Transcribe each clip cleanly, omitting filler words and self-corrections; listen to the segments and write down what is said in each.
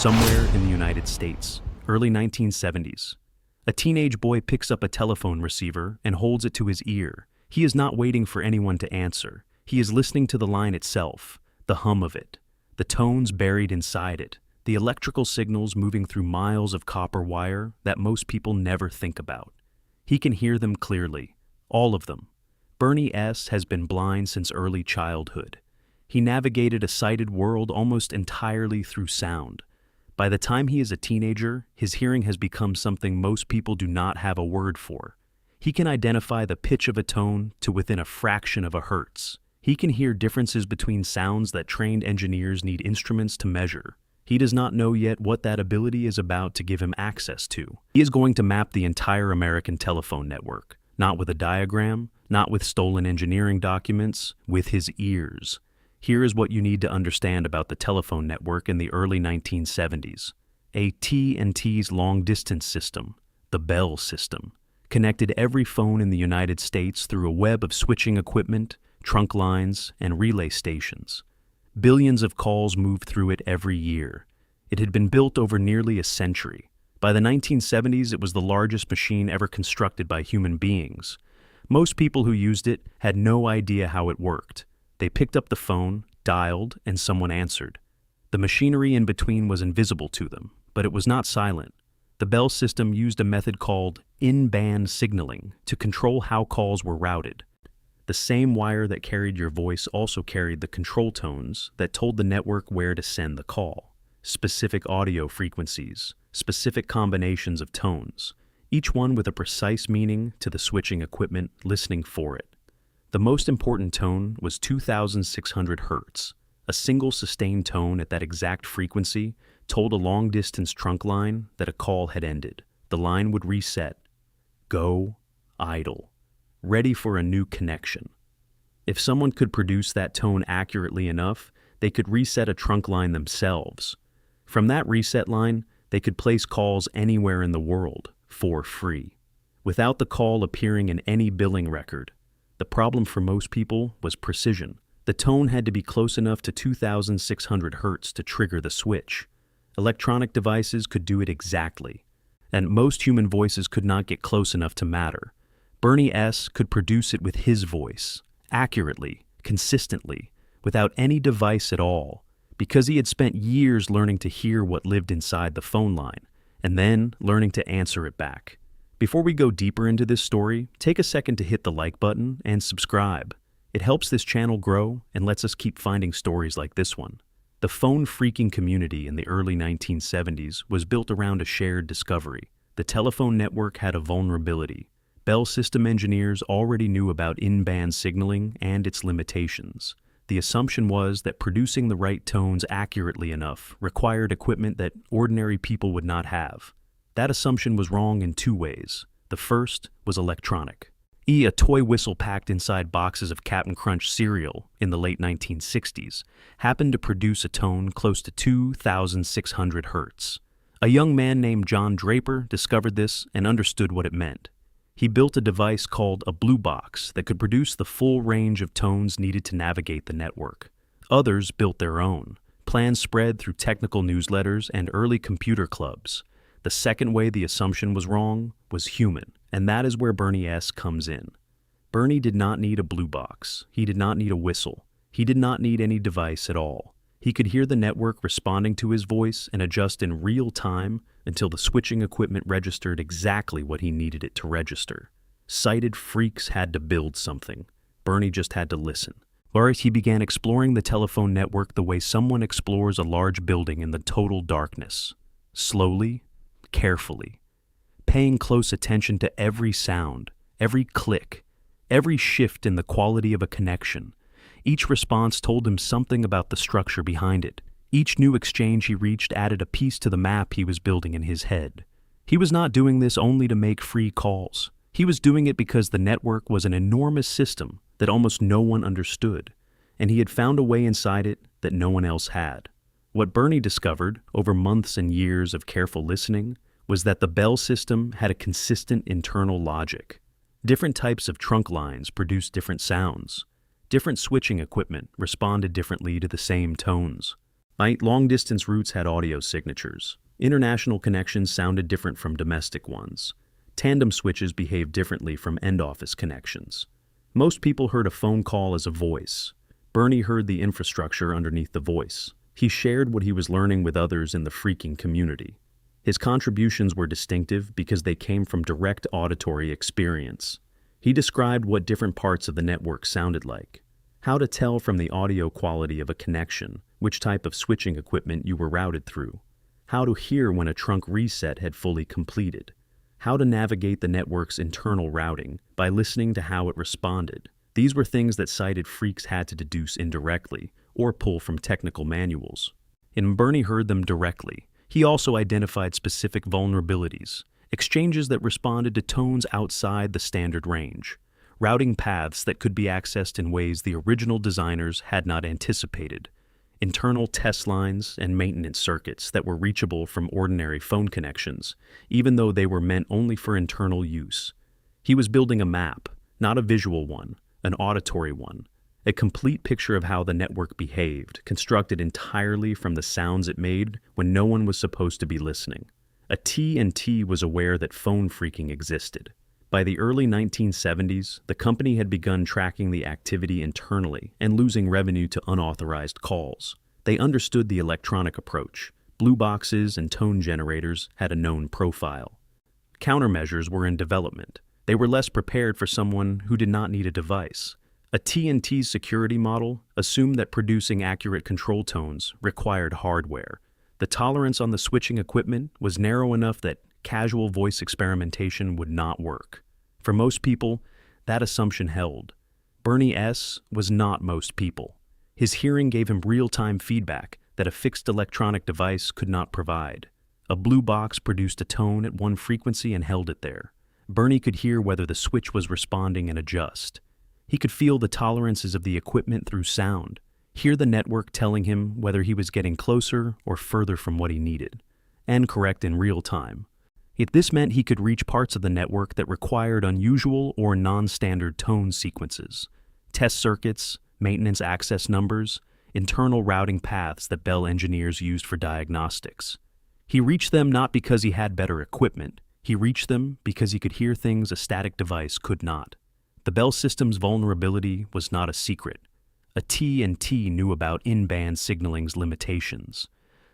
Somewhere in the United States, early 1970s, a teenage boy picks up a telephone receiver and holds it to his ear. He is not waiting for anyone to answer. He is listening to the line itself, the hum of it, the tones buried inside it, the electrical signals moving through miles of copper wire that most people never think about. He can hear them clearly, all of them. Bernie S. has been blind since early childhood. He navigated a sighted world almost entirely through sound. By the time he is a teenager, his hearing has become something most people do not have a word for. He can identify the pitch of a tone to within a fraction of a hertz. He can hear differences between sounds that trained engineers need instruments to measure. He does not know yet what that ability is about to give him access to. He is going to map the entire American telephone network, not with a diagram, not with stolen engineering documents, with his ears. Here is what you need to understand about the telephone network in the early 1970s. AT&T's long-distance system, the Bell system, connected every phone in the United States through a web of switching equipment, trunk lines, and relay stations. Billions of calls moved through it every year. It had been built over nearly a century. By the 1970s, it was the largest machine ever constructed by human beings. Most people who used it had no idea how it worked. They picked up the phone, dialed, and someone answered. The machinery in between was invisible to them, but it was not silent. The Bell system used a method called in-band signaling to control how calls were routed. The same wire that carried your voice also carried the control tones that told the network where to send the call. Specific audio frequencies, specific combinations of tones, each one with a precise meaning to the switching equipment listening for it. The most important tone was 2,600 hertz. A single sustained tone at that exact frequency told a long-distance trunk line that a call had ended. The line would reset. Go idle. Ready for a new connection. If someone could produce that tone accurately enough, they could reset a trunk line themselves. From that reset line, they could place calls anywhere in the world for free, without the call appearing in any billing record. The problem for most people was precision. The tone had to be close enough to 2,600 hertz to trigger the switch. Electronic devices could do it exactly, and most human voices could not get close enough to matter. Bernie S. could produce it with his voice, accurately, consistently, without any device at all, because he had spent years learning to hear what lived inside the phone line, and then learning to answer it back. Before we go deeper into this story, take a second to hit the like button and subscribe. It helps this channel grow and lets us keep finding stories like this one. The phone phreaking community in the early 1970s was built around a shared discovery. The telephone network had a vulnerability. Bell system engineers already knew about in-band signaling and its limitations. The assumption was that producing the right tones accurately enough required equipment that ordinary people would not have. That assumption was wrong in two ways. The first was electronic. A toy whistle packed inside boxes of Cap'n Crunch cereal in the late 1960s happened to produce a tone close to 2,600 hertz. A young man named John Draper discovered this and understood what it meant. He built a device called a blue box that could produce the full range of tones needed to navigate the network. Others built their own. Plans spread through technical newsletters and early computer clubs. The second way the assumption was wrong was human, and that is where Bernie S. comes in. Bernie did not need a blue box. He did not need a whistle. He did not need any device at all. He could hear the network responding to his voice and adjust in real time until the switching equipment registered exactly what he needed it to register. Sighted freaks had to build something. Bernie just had to listen. Or he began exploring the telephone network the way someone explores a large building in the total darkness. Slowly, carefully, paying close attention to every sound, every click, every shift in the quality of a connection. Each response told him something about the structure behind it. Each new exchange he reached added a piece to the map he was building in his head. He was not doing this only to make free calls. He was doing it because the network was an enormous system that almost no one understood, and he had found a way inside it that no one else had. What Bernie discovered, over months and years of careful listening, was that the Bell system had a consistent internal logic. Different types of trunk lines produced different sounds. Different switching equipment responded differently to the same tones. Long-distance routes had audio signatures. International connections sounded different from domestic ones. Tandem switches behaved differently from end-office connections. Most people heard a phone call as a voice. Bernie heard the infrastructure underneath the voice. He shared what he was learning with others in the phreaking community. His contributions were distinctive because they came from direct auditory experience. He described what different parts of the network sounded like, how to tell from the audio quality of a connection which type of switching equipment you were routed through, how to hear when a trunk reset had fully completed, how to navigate the network's internal routing by listening to how it responded. These were things that sighted phreaks had to deduce indirectly or pull from technical manuals. And Bernie heard them directly. He also identified specific vulnerabilities, exchanges that responded to tones outside the standard range, routing paths that could be accessed in ways the original designers had not anticipated, internal test lines and maintenance circuits that were reachable from ordinary phone connections, even though they were meant only for internal use. He was building a map, not a visual one, an auditory one, a complete picture of how the network behaved, constructed entirely from the sounds it made when no one was supposed to be listening. AT&T was aware that phone phreaking existed. By the early 1970s, the company had begun tracking the activity internally and losing revenue to unauthorized calls. They understood the electronic approach. Blue boxes and tone generators had a known profile. Countermeasures were in development. They were less prepared for someone who did not need a device. AT&T's security model assumed that producing accurate control tones required hardware. The tolerance on the switching equipment was narrow enough that casual voice experimentation would not work. For most people, that assumption held. Bernie S. was not most people. His hearing gave him real-time feedback that a fixed electronic device could not provide. A blue box produced a tone at one frequency and held it there. Bernie could hear whether the switch was responding and adjust. He could feel the tolerances of the equipment through sound, hear the network telling him whether he was getting closer or further from what he needed, and correct in real time. Yet this meant he could reach parts of the network that required unusual or non-standard tone sequences, test circuits, maintenance access numbers, internal routing paths that Bell engineers used for diagnostics. He reached them not because he had better equipment. He reached them because he could hear things a static device could not. The Bell system's vulnerability was not a secret. AT&T knew about in-band signaling's limitations.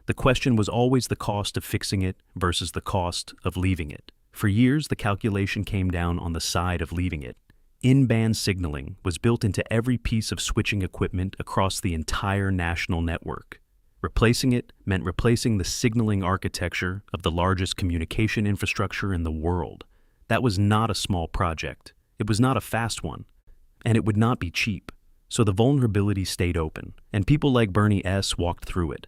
The question was always the cost of fixing it versus the cost of leaving it. For years, the calculation came down on the side of leaving it. In-band signaling was built into every piece of switching equipment across the entire national network. Replacing it meant replacing the signaling architecture of the largest communication infrastructure in the world. That was not a small project. It was not a fast one, and it would not be cheap. So the vulnerability stayed open, and people like Bernie S. walked through it.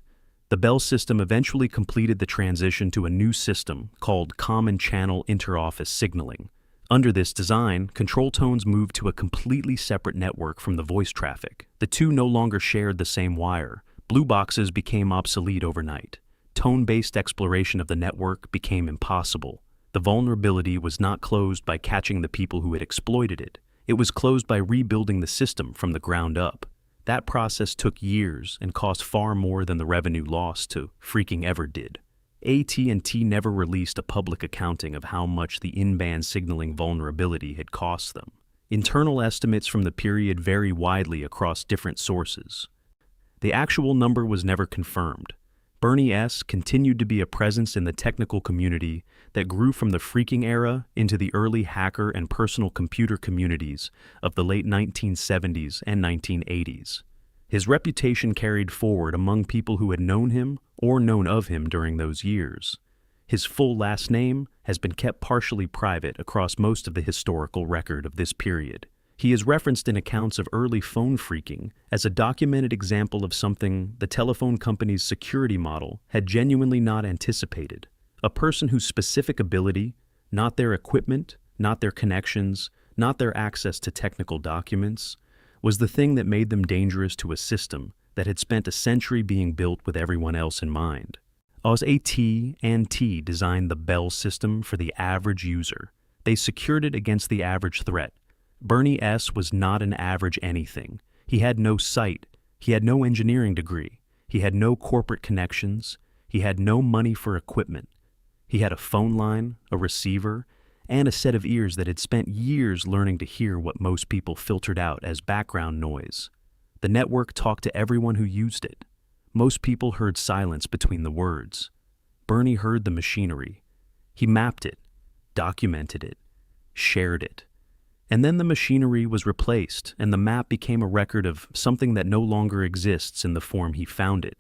The Bell system eventually completed the transition to a new system called Common Channel Interoffice Signaling. Under this design, control tones moved to a completely separate network from the voice traffic. The two no longer shared the same wire. Blue boxes became obsolete overnight. Tone-based exploration of the network became impossible. The vulnerability was not closed by catching the people who had exploited it. It was closed by rebuilding the system from the ground up. That process took years and cost far more than the revenue lost to phreaking ever did. AT&T never released a public accounting of how much the in-band signaling vulnerability had cost them. Internal estimates from the period vary widely across different sources. The actual number was never confirmed. Bernie S. continued to be a presence in the technical community that grew from the phreaking era into the early hacker and personal computer communities of the late 1970s and 1980s. His reputation carried forward among people who had known him or known of him during those years. His full last name has been kept partially private across most of the historical record of this period. He is referenced in accounts of early phone phreaking as a documented example of something the telephone company's security model had genuinely not anticipated. A person whose specific ability, not their equipment, not their connections, not their access to technical documents, was the thing that made them dangerous to a system that had spent a century being built with everyone else in mind. AT&T designed the Bell system for the average user. They secured it against the average threat. Bernie S. was not an average anything. He had no sight. He had no engineering degree. He had no corporate connections. He had no money for equipment. He had a phone line, a receiver, and a set of ears that had spent years learning to hear what most people filtered out as background noise. The network talked to everyone who used it. Most people heard silence between the words. Bernie heard the machinery. He mapped it, documented it, shared it. And then the machinery was replaced, and the map became a record of something that no longer exists in the form he found it.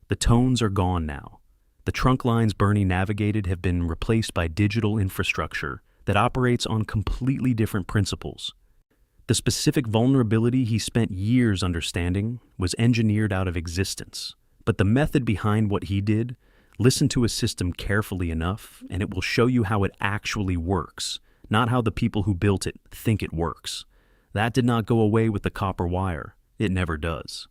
The tones are gone now. The trunk lines Bernie navigated have been replaced by digital infrastructure that operates on completely different principles. The specific vulnerability he spent years understanding was engineered out of existence. But the method behind what he did, listen to a system carefully enough, and it will show you how it actually works, not how the people who built it think it works. That did not go away with the copper wire. It never does.